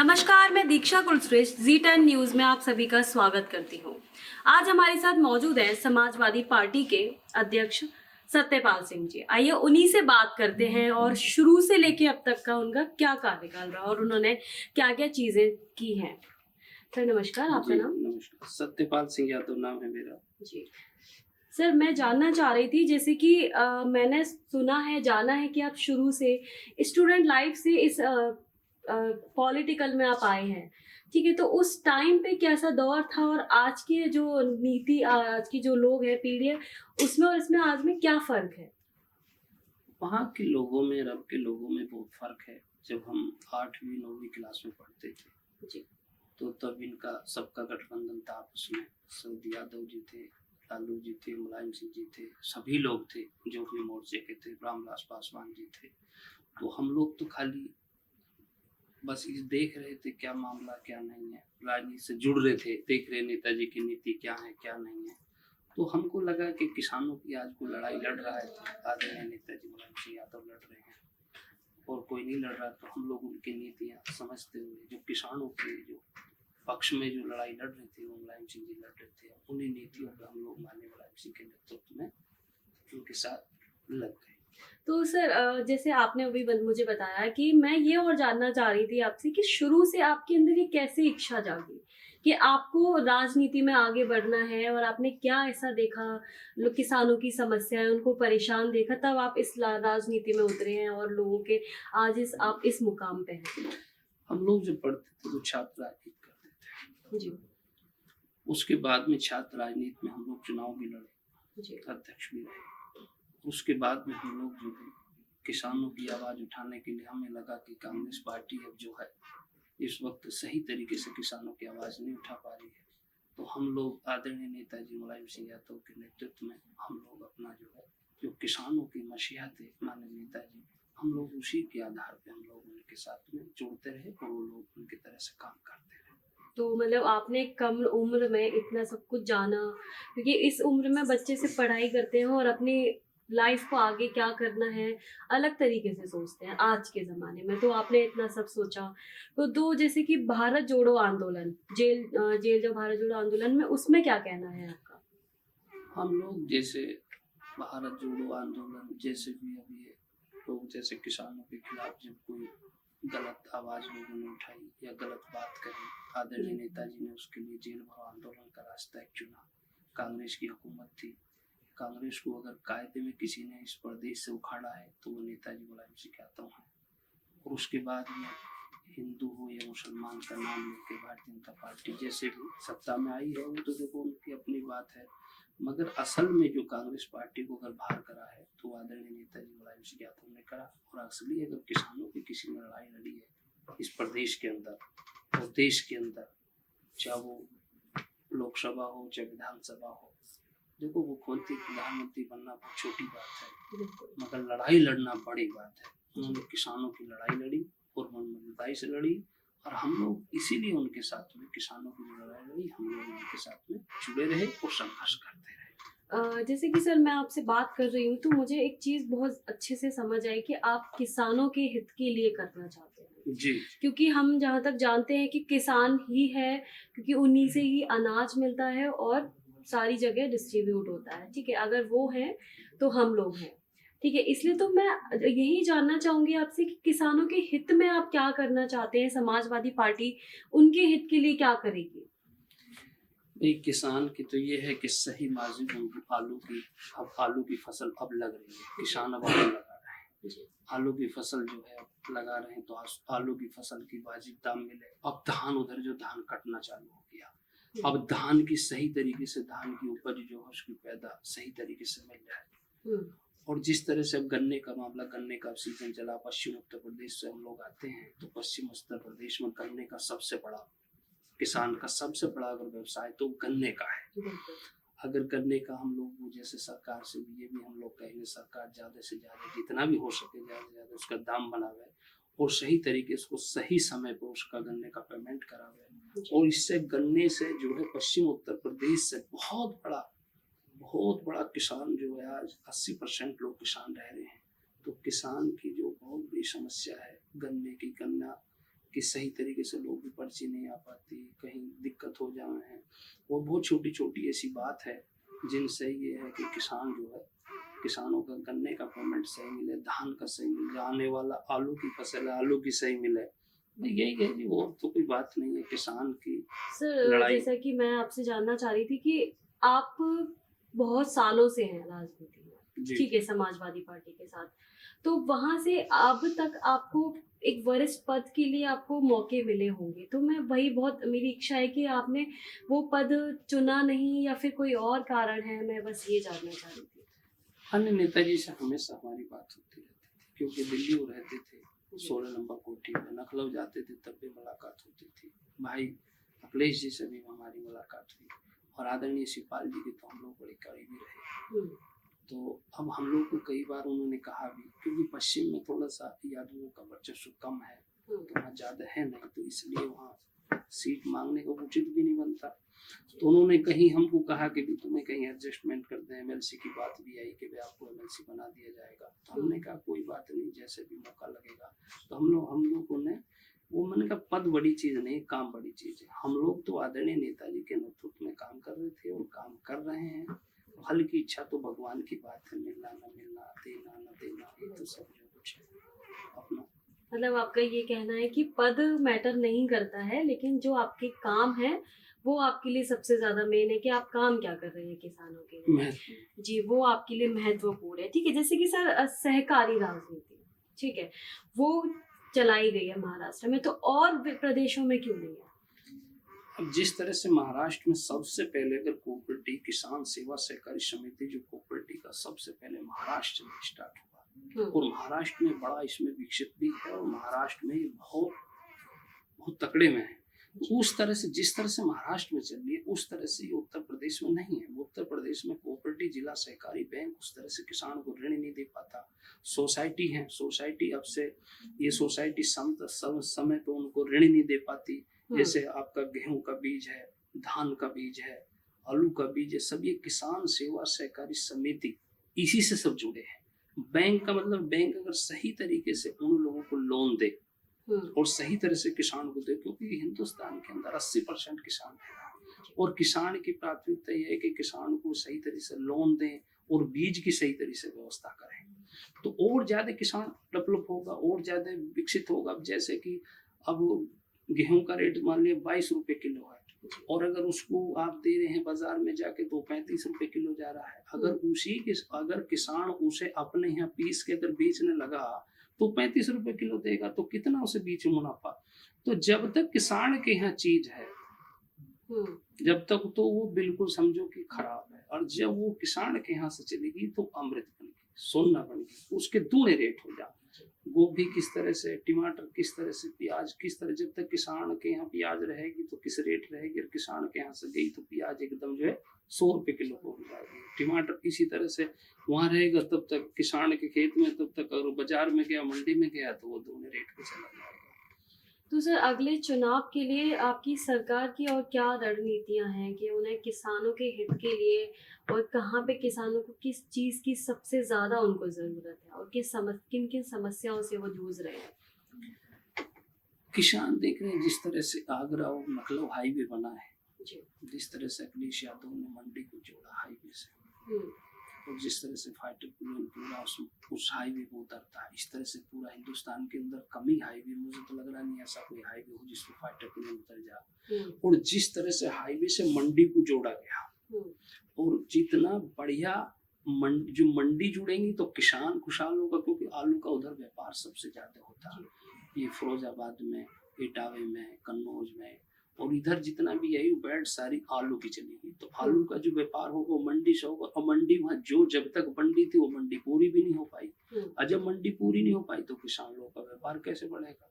नमस्कार, मैं दीक्षा कुलश्रेष्ठ जी10 न्यूज में आप सभी का स्वागत करती हूँ। आज हमारे साथ मौजूद हैं समाजवादी पार्टी के अध्यक्ष सत्यपाल सिंह जी। आइए उन्हीं से बात करते हैं और शुरू से लेके अब तक का उनका क्या कार्यकाल रहा और उन्होंने क्या क्या चीजें की हैं। सर नमस्कार, आपका नाम? नमस्कार, सत्यपाल सिंह यादव नाम है मेरा जी सर, मैं जानना चाह रही थी जैसे कि मैंने सुना है, जाना है कि आप शुरू से स्टूडेंट लाइफ से इस पॉलिटिकल में आप आए हैं, ठीक है। तो उस टाइम पे कैसा दौर था और आज के जो नीति, आज की जो लोग हैं पीढ़ी है, उसमें और इसमें आज में क्या फर्क है? वहाँ के लोगों में, रब के लोगों में बहुत फर्क है। जब हम 8वीं 9वीं क्लास में पढ़ते थे जी, तो तब इनका सबका गठबंधन था आपस में। सऊदी यादव जी थे, लालू जी थे, मुलायम सिंह जी थे, सभी लोग थे जो भी मोर्चे के थे, रामविलास पासवान जी थे। तो हम लोग तो खाली बस ये देख रहे थे क्या मामला क्या नहीं है, राजनीति से जुड़ रहे थे, देख रहे नेताजी की नीति क्या है क्या नहीं है। तो हमको लगा कि किसानों की आज कोई लड़ाई लड़ रहा है तो आदरणीय नेताजी मुलायम सिंह यादव लड़ रहे हैं, और कोई नहीं लड़ रहा। तो हम लोग उनकी नीतियाँ समझते हुए जो किसानों के जो पक्ष में जो लड़ाई लड़ रहे थे वो मुलायम सिंह जी लड़ रहे थे, उन्हीं नीतियों पर हम लोग माननीय मुलायम सिंह के नेतृत्व में उनके साथ लग गए। तो सर जैसे आपने अभी मुझे बताया कि मैं ये और जानना चाह रही थी आपसे कि शुरू से आपके अंदर ये कैसे इच्छा जागी कि आपको राजनीति में आगे बढ़ना है, और आपने क्या ऐसा देखा, किसानों की समस्याएं, उनको परेशान देखा, तब आप इस राजनीति में उतरे हैं और लोगों के आज आप इस मुकाम पे हैं? हम लोग जब पढ़ते थे तो छात्र राजनीति करते थे जी उसके बाद में छात्र राजनीति में हम लोग चुनाव भी लड़े, जी अध्यक्ष भी रहे। उसके बाद में हम लोग जो है किसानों की आवाज उठाने के लिए हमें लगा कि कांग्रेस पार्टी अब जो है इस वक्त सही तरीके से किसानों की आवाज नहीं उठा पा रही है। तो हम लोग आदरणीय नेताजी मुलायम सिंह यादव के नेतृत्व में हम लोग अपना जो है जो किसानों की मसीहा थे माननीय नेताजी, हम लोग उसी के आधार पे हम लोग उनके साथ में जुड़ते रहे और वो लोग उनकी तरह से काम करते रहे। तो मतलब आपने कम उम्र में इतना सब कुछ जाना, क्योंकि इस उम्र में बच्चे से पढ़ाई करते हैं और अपनी लाइफ को आगे क्या करना है अलग तरीके से सोचते हैं आज के ज़माने में। तो आपने इतना सब सोचा। तो दो जैसे कि भारत जोड़ो आंदोलन, जेल जो भारत जोड़ो आंदोलन में, उसमें क्या कहना है आपका? हम लोग जैसे भारत जोड़ो आंदोलन जैसे भी अभी लोग जैसे किसानों के खिलाफ जब कोई गलत आवाज लोगों ने उठाई या गलत बात करी, आदरणीय नेताजी ने उसके लिए जेल भरो आंदोलन का रास्ता एक चुना। कांग्रेस की हुकूमत थी, कांग्रेस को अगर कायदे में किसी ने इस प्रदेश से उखाड़ा है तो वो नेताजी मुलायम सिंह यादव हैं। और उसके बाद में हिंदू हो या मुसलमान का नाम लेके भारतीय जनता पार्टी जैसे भी सत्ता में आई है, वो तो देखो उनकी अपनी बात है, मगर असल में जो कांग्रेस पार्टी को अगर बाहर करा है तो आदरणीय नेताजी मुलायम सिंह यादव ने करा। और असली अगर किसानों की किसी ने लड़ाई लड़ी है इस प्रदेश के अंदर और देश के अंदर, चाहे वो लोकसभा हो चाहे विधानसभा हो, देखो वो खोलती प्रधानमंत्री बनना बहुत छोटी बात है, मगर लड़ाई लड़ना बड़ी बात है। उन्होंने किसानों की लड़ाई लड़ी और मनमताई से लड़ी, और हम लोग इसीलिए उनके साथ में किसानों की लड़ाई लड़ी, हम लोग उनके साथ में जुड़े रहे और संघर्ष करते रहे। जैसे कि सर मैं आपसे बात कर रही हूँ तो मुझे एक चीज़ बहुत अच्छे से समझ आई कि आप किसानों के हित के लिए करना चाहते हैं। जी, क्योंकि हम जहाँ तक जानते हैं कि किसान ही है, क्योंकि उन्हीं से ही अनाज मिलता है और सारी जगह डिस्ट्रीब्यूट होता है, ठीक है। अगर वो है तो हम लोग हैं, ठीक है। इसलिए तो मैं यही जानना चाहूंगी आपसे कि किसानों के हित में आप क्या करना चाहते हैं, समाजवादी पार्टी उनके हित के लिए क्या करेगी? एक किसान की तो ये है कि सही मार्जिन अब आलू की फसल अब लग रही है, किसान अब आलू लगा रहे हैं। आलू की फसल जो है अब लगा रहे हैं तो आलू की फसल की वाजिब दाम मिले। अब धान उधर जो धान कटना चालू हो गया, अब धान की सही तरीके से धान की उपज जो है उसकी पैदा सही तरीके से मिल जाए। और जिस तरह से अब गन्ने का मामला, गन्ने का सीजन चला, पश्चिम उत्तर प्रदेश से हम लोग आते हैं तो पश्चिम उत्तर प्रदेश में गन्ने का सबसे बड़ा, किसान का सबसे बड़ा अगर व्यवसाय तो गन्ने का है। अगर गन्ने का हम लोग जैसे सरकार से भी ये भी हम लोग कहेंगे, सरकार ज़्यादा से ज़्यादा जितना भी हो सके ज़्यादा से ज़्यादा उसका दाम बनावे और सही तरीके से सही समय पर उसका गन्ने का पेमेंट करावे। और इससे गन्ने से जो है पश्चिम उत्तर प्रदेश से बहुत बड़ा किसान जो है आज 80% लोग किसान रह रहे हैं। तो किसान की जो बहुत बड़ी समस्या है गन्ने की, गन्ना कि सही तरीके से लोग भी पर्ची नहीं आ पाती, कहीं दिक्कत हो जाए हैं। और बहुत छोटी छोटी ऐसी बात है जिनसे ये है कि किसान जो है, किसानों का गन्ने का पेमेंट सही मिले, धान का सही मिले, आने वाला आलू की फसल है आलू की सही मिले। यही है जी, और तो कोई बात नहीं है किसान की सर लड़ाई। जैसा कि मैं आपसे जानना चाह रही थी कि आप बहुत सालों से हैं राजनीति में, जी ठीक है, समाजवादी पार्टी के साथ, तो वहां से अब तक आपको एक वरिष्ठ पद के लिए आपको मौके मिले होंगे, तो मैं वही बहुत मेरी इच्छा है कि आपने वो पद चुना नहीं या फिर कोई और कारण है, मैं बस ये जानना चाह रही थी। अन्य नेताजी से हमेशा हमारी बात होती रहती थी, क्योंकि दिल्ली वो रहते थे 16 नंबर कोठी में, लखनऊ जाते थे तब भी मुलाकात होती थी। भाई अखिलेश जी से भी हमारी मुलाकात हुई, और आदरणीय शिवपाल जी की तो हम लोग बड़े करीबी रहे। तो अब हम लोग को कई बार उन्होंने कहा भी, क्योंकि पश्चिम में थोड़ा सा यादवों का वर्चस्व कम है, तो वहाँ ज़्यादा है नहीं, तो इसलिए वहाँ सीट मांगने का उचित भी नहीं बनता। तो उन्होंने कहीं हमको कहा कि भी तुम्हें कहीं एडजस्टमेंट कर दें, एमएलसी की बात भी आई कि भाई आपको एमएलसी बना दिया जाएगा। तो हमने कहा कोई बात नहीं, जैसे भी मौका लगेगा। तो हम लोगों ने वो, मैंने कहा पद बड़ी चीज़ नहीं, काम बड़ी चीज़ है। हम लोग तो आदरणीय नेताजी के नेतृत्व में काम कर रहे थे और काम कर रहे हैं। फल की इच्छा तो भगवान की बात है, मिलना न मिलना, देना न देना, ये तो सब जो कुछ है अपना। मतलब आपका ये कहना है कि पद मैटर नहीं करता है, लेकिन जो आपके काम है वो आपके लिए सबसे ज्यादा मेन है कि आप काम क्या कर रहे हैं किसानों के लिए। जी, वो आपके लिए महत्वपूर्ण है, ठीक है। जैसे कि सर सहकारी राजनीति, ठीक है, वो चलाई गई है महाराष्ट्र में, तो और प्रदेशों में क्यों नहीं है? अब जिस तरह से महाराष्ट्र में सबसे पहले अगर कोऑपरेटिव किसान सेवा सहकारी समिति, जो कोऑपरेटिव का सबसे पहले महाराष्ट्र में स्टार्ट हुआ, और महाराष्ट्र में बड़ा इसमें विकसित भी है, और महाराष्ट्र में बहुत बहुत तकड़े में है। उस तरह से जिस तरह से महाराष्ट्र में चल रही है, उस तरह से ये उत्तर प्रदेश में नहीं है। उत्तर प्रदेश में कोऑपरेटिव जिला सहकारी बैंक उस तरह से किसान को ऋण नहीं दे पाता। सोसाइटी है, सोसाइटी अब से ये सोसाइटी समय पे उनको ऋण नहीं दे पाती। जैसे आपका गेहूं का बीज है, धान का बीज है, आलू का बीज है, सब ये किसान सेवा सहकारी समिति इसी से सब जुड़े हैं। बैंक का मतलब बैंक अगर सही तरीके से उन लोगों को लोन दे और सही तरह से किसान को दे, क्योंकि हिंदुस्तान के अंदर 80% किसान है, और किसान की प्राथमिकता यह है कि किसान को सही तरह से लोन दें और बीज की सही तरह से व्यवस्था करें, तो और ज्यादा किसान डेवलप होगा और ज्यादा विकसित होगा। अब जैसे कि अब गेहूं का रेट मान लिया 22 रुपए किलो है, और अगर उसको आप दे रहे हैं बाजार में जाके तो 35 रुपए किलो जा रहा है। अगर किसान उसे अपने यहाँ पीस के अगर बेचने लगा तो 35 रुपए किलो देगा, तो कितना उसे बीच मुनाफा। तो जब तक किसान के यहाँ चीज है, जब तक तो वो बिल्कुल समझो कि खराब है, और जब वो किसान के यहाँ से चलेगी तो अमृत बन गई, सोना बन गई, उसके दूने रेट हो जाए। गोभी किस तरह से, टमाटर किस तरह से, प्याज किस तरह, जब तक किसान के यहाँ प्याज रहेगी तो किस रेट रहेगी, और किसान के यहाँ से गई तो प्याज एकदम जो है 100 रुपए किलो हो जाएगी। टमाटर इसी तरह से वहां रहेगा तब तक किसान के खेत में, तब तक अगर बाजार में गया, मंडी में गया, तो वो दोनों रेट पे चला जाएगा। तो सर अगले चुनाव के लिए आपकी सरकार की और क्या रणनीतियां हैं कि उन्हें किसानों के हित के लिए, और कहाँ पे किसानों को किस चीज की सबसे ज्यादा उनको जरूरत है, और किन किन समस्याओं से वो जूझ रहे हैं? किसान देख रहे हैं जिस तरह से आगरा और लखनऊ हाईवे बना है, जी, जिस तरह से अखिलेश यादव ने मंडी को जोड़ा हाईवे से, और जिस तरह से फाइटर प्लेन पूरा उस हाईवे को उतरता है, इस तरह से पूरा हिंदुस्तान के अंदर कम ही हाईवे, मुझे तो लग रहा नहीं ऐसा कोई हाईवे हो जिसमें फाइटर प्लेन उतर जाए। और जिस तरह से हाईवे से मंडी को जोड़ा गया, और जितना बढ़िया जो मंडी जुड़ेंगी तो किसान खुशहाल होगा, क्योंकि आलू का उधर व्यापार सबसे ज्यादा होता है, ये फिरोजाबाद में, इटावे में, कन्नौज में, और इधर जितना भी है बैठ सारी आलू की चलेगी। तो आलू का जो व्यापार होगा वो मंडी से होगा, और मंडी वहाँ जो जब तक मंडी थी वो मंडी पूरी भी नहीं हो पाई, और जब मंडी पूरी नहीं हो पाई तो किसान लोगों का व्यापार कैसे बढ़ेगा।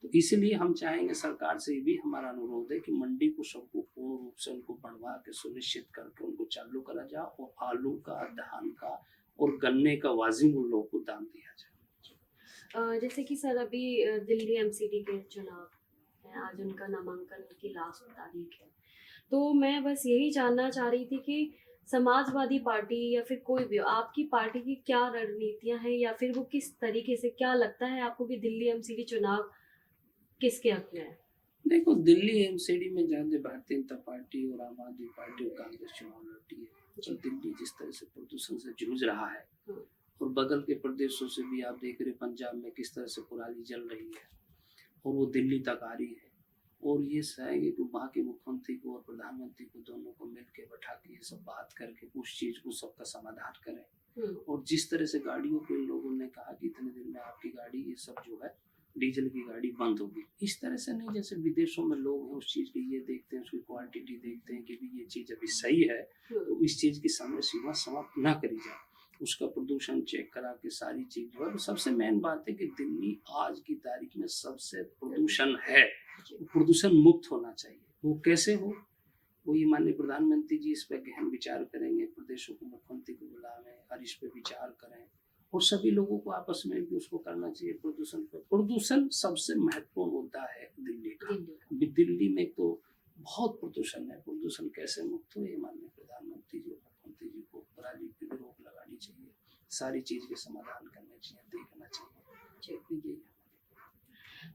तो इसलिए हम चाहेंगे, सरकार से भी हमारा अनुरोध है कि मंडी को सबको पूर्ण रूप से उनको बढ़वा के सुनिश्चित करके उनको चालू करा जाए, और आलू का, धान का और गन्ने का वाजिब उन लोगों को दाम दिया जाए। जैसे कि सर अभी दिल्ली एमसीडी के चुनाव है, आज उनका नामांकन की लास्ट तारीख है, तो मैं बस यही जानना चाह रही थी कि समाजवादी पार्टी या फिर कोई भी आपकी पार्टी की क्या रणनीतियां हैं, या फिर वो किस तरीके से, क्या लगता है आपको कि दिल्ली एमसीडी चुनाव किसके हक में है? देखो, दिल्ली एमसीडी में जहाँ भारतीय जनता पार्टी और आम आदमी पार्टी और कांग्रेस चुनाव लड़ती है, तो दिल्ली जिस तरह से प्रदूषण से जूझ रहा है, और बगल के प्रदेशों से भी आप देख रहे हैं, पंजाब में किस तरह से पराली जल रही है और वो दिल्ली तक आ रही है। और ये चाहेंगे कि वहाँ के मुख्यमंत्री को और प्रधानमंत्री को दोनों को मिलकर बैठा के ये सब बात करके उस चीज को सबका समाधान करें। और जिस तरह से गाड़ियों के लोगों ने कहा कि इतने दिन में आपकी गाड़ी ये सब जो है डीजल की गाड़ी बंद होगी, इस तरह से नहीं। जैसे विदेशों में लोग हैं उस चीज की ये देखते हैं, उसकी क्वांटिटी देखते हैं कि भी ये चीज अभी सही है, तो इस चीज की समय सीमा समाप्त ना करी जाए, उसका प्रदूषण चेक करा के सारी चीज जो है। सबसे मेन बात है कि दिल्ली आज की तारीख में सबसे प्रदूषण है, प्रदूषण मुक्त होना चाहिए। वो कैसे हो, वो ये माननीय प्रधानमंत्री जी इस पर गहन विचार करेंगे, प्रदेशों को मुख्यमंत्री को बुलावें और इस पर विचार करें, और सभी लोगों को आपस में भी उसको करना चाहिए। प्रदूषण पर, प्रदूषण सबसे महत्वपूर्ण मुद्दा है दिल्ली का। दिल्ली में तो बहुत प्रदूषण है, प्रदूषण कैसे मुक्त हो, ये माननीय प्रधानमंत्री जी और मुख्यमंत्री जी को पराली पर रोक लगानी चाहिए, सारी चीज के समाधान करने चाहिए, देखना चाहिए।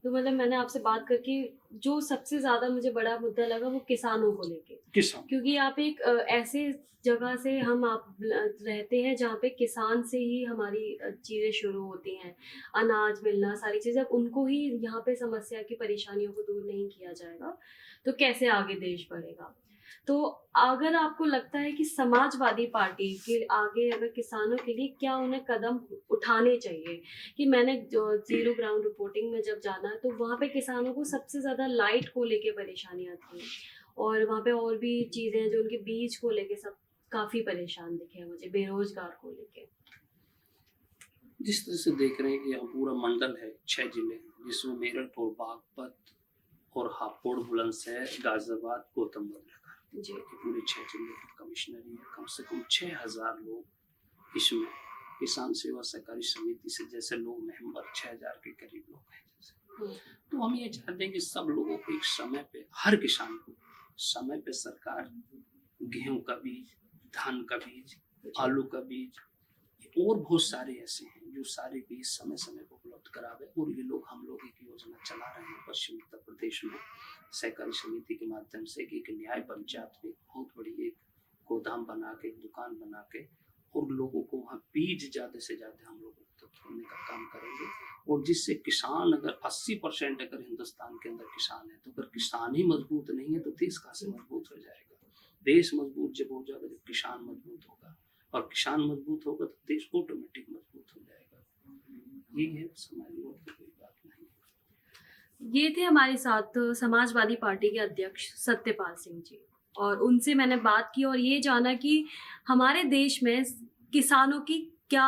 तो मतलब मैंने आपसे बात करके जो सबसे ज्यादा मुझे बड़ा मुद्दा लगा वो किसानों को लेके, क्योंकि आप एक ऐसे जगह से हम आप रहते हैं जहाँ पे किसान से ही हमारी चीजें शुरू होती हैं, अनाज मिलना, सारी चीजें। अब उनको ही यहाँ पे समस्या की परेशानियों को दूर नहीं किया जाएगा तो कैसे आगे देश बढ़ेगा। तो अगर आपको लगता है कि समाजवादी पार्टी के आगे अगर किसानों के लिए क्या उन्हें कदम उठाने चाहिए, कि मैंने जो जीरो ग्राउंड रिपोर्टिंग में जब जाना तो वहाँ पे किसानों को सबसे ज़्यादा लाइट को लेके परेशानियाँ थी, और वहाँ पे और भी चीज़ें हैं जो उनके बीज को लेके सब काफ़ी परेशान दिखे मुझे, बेरोजगार को लेके। जिस तरह से देख रहे हैं कि यहाँ पूरा मंडल है, 6 जिले, जिसमें मेरठ और बागपत और हापुड़, बुलंदशहर, गाजियाबाद, गौतम बुद्ध नगर, जी, पूरे 6 जिले की कमिश्नरी है। कम से कम 6000 लोग इसमें किसान सेवा सहकारी समिति से जैसे लोग मेंबर 6000 के करीब लोग हैं जैसे। तो हम ये चाहते हैं कि सब लोगों को एक समय पे, हर किसान को समय पे सरकार गेहूं का बीज, धान का बीज, आलू का बीज और बहुत सारे ऐसे हैं जो सारे बीज समय समय पर उपलब्ध करावे। और ये लोग, हम लोग एक योजना चला रहे हैं पश्चिम उत्तर प्रदेश में सहकारी समिति के माध्यम से, एक न्याय पंचायत में बहुत बड़ी एक गोदाम बना के, दुकान बना के, और लोगों को वहाँ बीज ज्यादा से ज्यादा हम लोग उपलब्ध होने का काम करेंगे। और जिससे किसान, अगर 80% अगर हिंदुस्तान के अंदर किसान है, तो अगर किसान ही मजबूत नहीं है तो देश कहाँ से मजबूत हो जाएगा। देश मजबूत जब हो जाएगा जब किसान मजबूत होगा, और किसान मजबूत होगा तो देश ऑटोमेटिक मजबूत हो जाएगा। ये है हमारी, और कोई बात नहीं। ये थे हमारे साथ समाजवादी पार्टी के अध्यक्ष सत्यपाल सिंह जी, और उनसे मैंने बात की और ये जाना कि हमारे देश में किसानों की क्या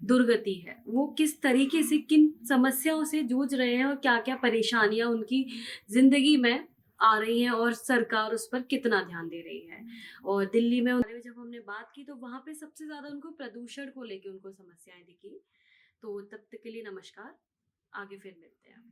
दुर्गति है, वो किस तरीके से किन समस्याओं से जूझ रहे हैं और क्या क्या परेशानियां उनकी जिंदगी में आ रही हैं, और सरकार उस पर कितना ध्यान दे रही है। और दिल्ली में जब हमने बात की तो वहाँ पे सबसे ज़्यादा उनको प्रदूषण को लेके उनको समस्याएं दिखी। तो तब तक के लिए नमस्कार, आगे फिर मिलते हैं।